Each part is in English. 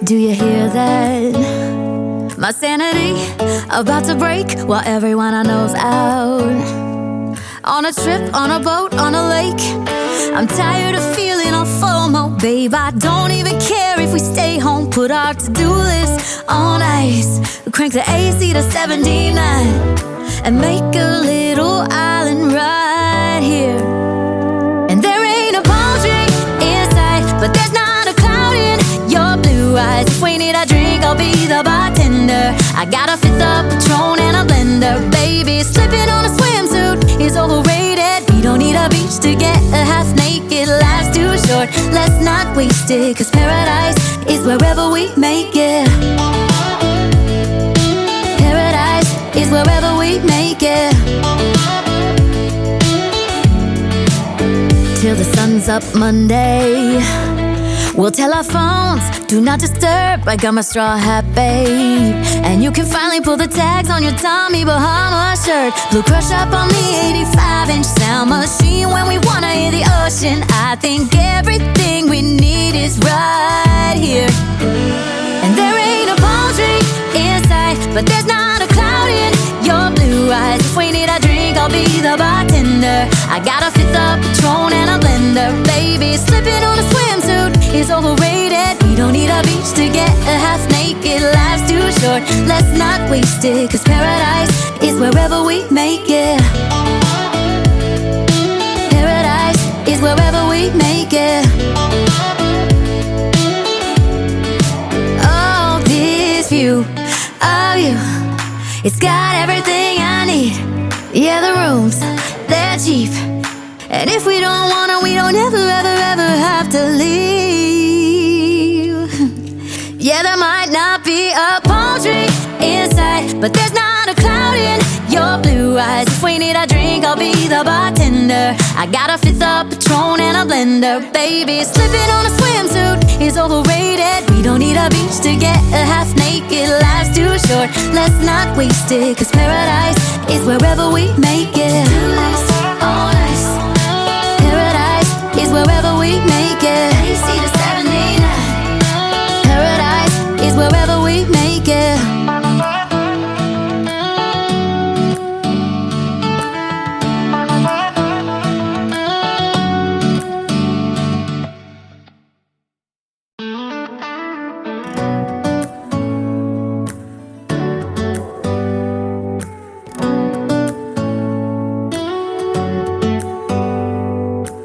Do you hear that? My sanity about to break while everyone I know's out. On a trip, on a boat, on a lake. I'm tired of feeling all FOMO, babe. I don't even care if we stay home. Put our to-do list on ice. Crank the AC to 79 and make a little island right here. And there ain't a palm tree in sight, but there's not a cloud in your blue eyes. If we need a drink, I'll be the bartender. I got a fifth of Patron and a blender, baby. Slipping on a swimsuit is overrated. We don't need a beach to get a half naked. Life's too short, let's not waste it, 'cause paradise is wherever we make it. Paradise is wherever we make it. Till the sun's up Monday, we'll tell our phones, do not disturb. I got my straw hat, babe. And you can finally pull the tags on your Tommy Bahama shirt. Blue crush up on the 85-inch sound machine when we wanna hear the ocean. I think everything we need is right here. And there ain't a palm tree in sight, but there's not a cloud in your blue eyes. If we need a drink, I'll be the bartender. I got a fifth of Patron and a blender, baby. Slipping on a swimsuit is overrated. We don't need a beach to get a half naked. Life's too short, let's not waste it, 'cause paradise is wherever we make it. Paradise is wherever we make it. Oh, this view of you, it's got everything I need. Yeah, the rooms, they're cheap. And if we don't wanna, we don't ever, ever, ever have to leave. Yeah, there might not be a palm tree in sight, but there's not a cloud in your blue eyes. If we need a drink, I'll be the bartender. I got a fifth of Patron and a blender, baby. Slipping on a swimsuit is overrated. We don't need a beach to get a half naked. Life's too short, let's not waste it, 'cause paradise is wherever we make it. On ice. Paradise is wherever we make it. AC to 79. Paradise is wherever we make it.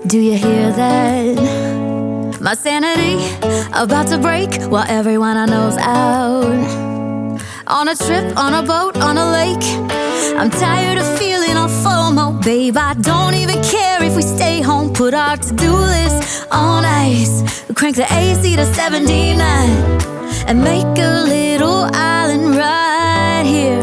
Do you hear that? My sanity about to break while everyone I know's out. On a trip, on a boat, on a lake. I'm tired of feeling all FOMO, babe. I don't even care if we stay home. Put our to-do list on ice. Crank the AC to 79 and make a little island right here.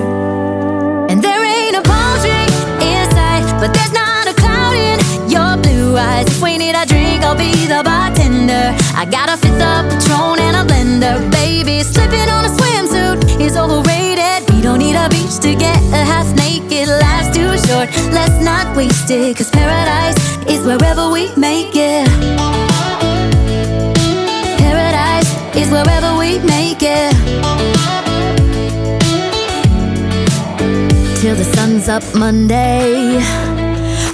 And there ain't a palm tree in sight, but there's not a cloud in your blue eyes. If we need a drink, I'll be the bartender. I got a fifth of Patron and a blender, baby. Slipping on a swimsuit is overrated. We don't need a beach to get a half naked. Life's too short, let's not waste it, 'cause paradise is wherever we make it. Paradise is wherever we make it. Till the sun's up Monday,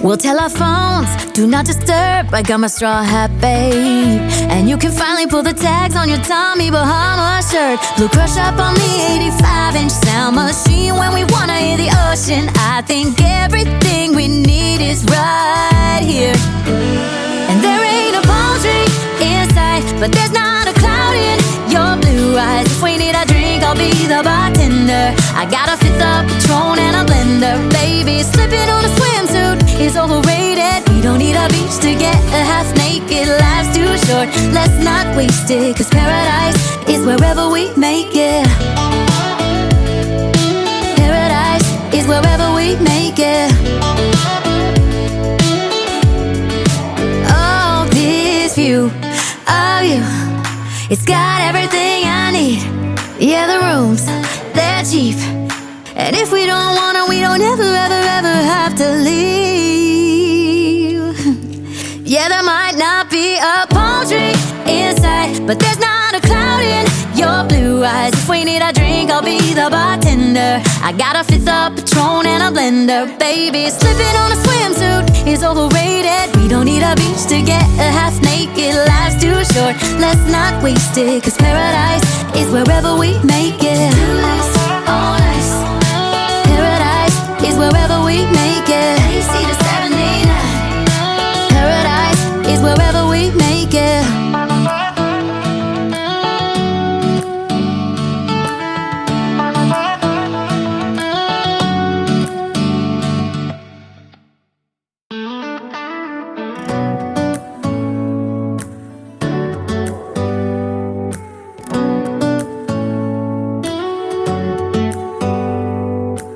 we'll tell our phones, do not disturb. I got my straw hat, babe. And you can finally pull the tags on your Tommy Bahama shirt. Blue crush up on the 85-inch sound machine when we wanna hear the ocean. I think everything we need is right here. And there ain't a palm tree in sight, but there's not a cloud in your blue eyes. If we need a drink, I'll be the bartender. I got a fifth of Patron and a blender, baby. Slipping on a swimsuit is overrated. We don't need a beach to get a half naked. Life's too short, let's not waste it, 'cause paradise is wherever we make it. Paradise is wherever we make it. Oh, this view of you, it's got everything I need. Yeah, the rooms, they're cheap. And if we don't wanna, we don't ever, ever, ever have to leave. Yeah, there might not be a palm tree in sight, but there's not a cloud in your blue eyes. If we need a drink, I'll be the bartender. I got a fifth of Patron and a blender. Baby, slipping on a swimsuit is overrated. We don't need a beach to get a half naked. Life's too short, let's not waste it. Cause paradise is wherever we make it. All nice. Paradise is wherever we make it. AC to 79. Paradise is wherever we make it.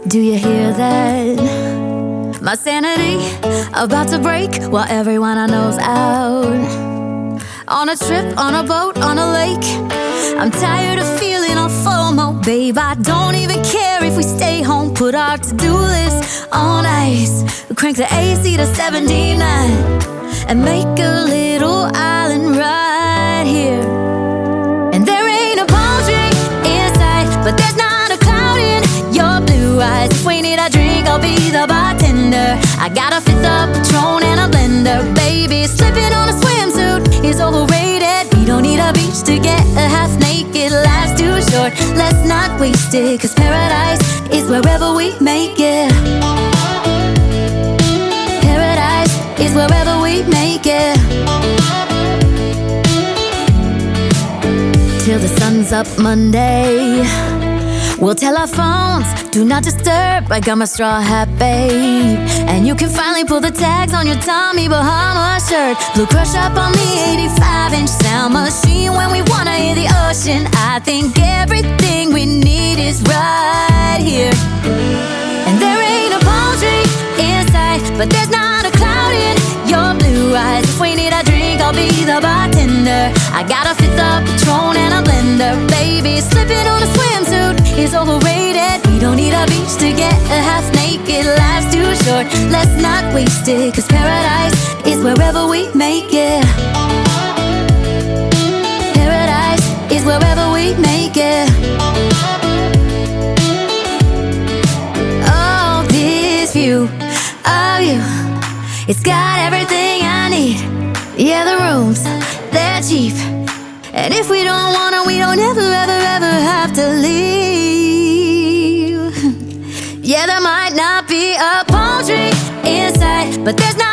Do you hear that? My sanity about to break while everyone I know's out. On a trip, on a boat, on a lake. I'm tired of feeling all FOMO, babe. I don't even care if we stay home. Put our to-do list on ice. Crank the AC to 79 and make a little island right here. And there ain't a palm tree in sight, but there's not a cloud in your blue eyes. If we need a drink, I'll be the bartender. I got a fifth of Patron and a blender. Baby, slipping on a swimsuit is overrated. We don't need a beach to get a half naked. Life's too short, let's not waste it. Cause paradise is wherever we make it. Paradise is wherever we make it. Till the sun's up Monday, we'll tell our phones, do not disturb. I got my straw hat, babe. And you can finally pull the tags on your Tommy Bahama shirt. Blue crush up on the 85-inch sound machine. When we wanna hear the ocean, I think everything we need is right here. And there ain't a palm tree in sight, but there's not a cloud in your blue eyes. If we need a drink, I'll be the bartender. I got a fifth of Patron and a blender. Baby, slipping on a swimsuit is overrated. We don't need a beach to get a half naked. Life's too short, let's not waste it. Cause paradise is wherever we make it. Paradise is wherever we make it. Oh, this view of you, it's got everything I need. Yeah, the rooms, they're cheap. And if we don't wanna, we don't ever, ever, ever have to leave. Yeah, there might not be a palm tree in sight, but there's not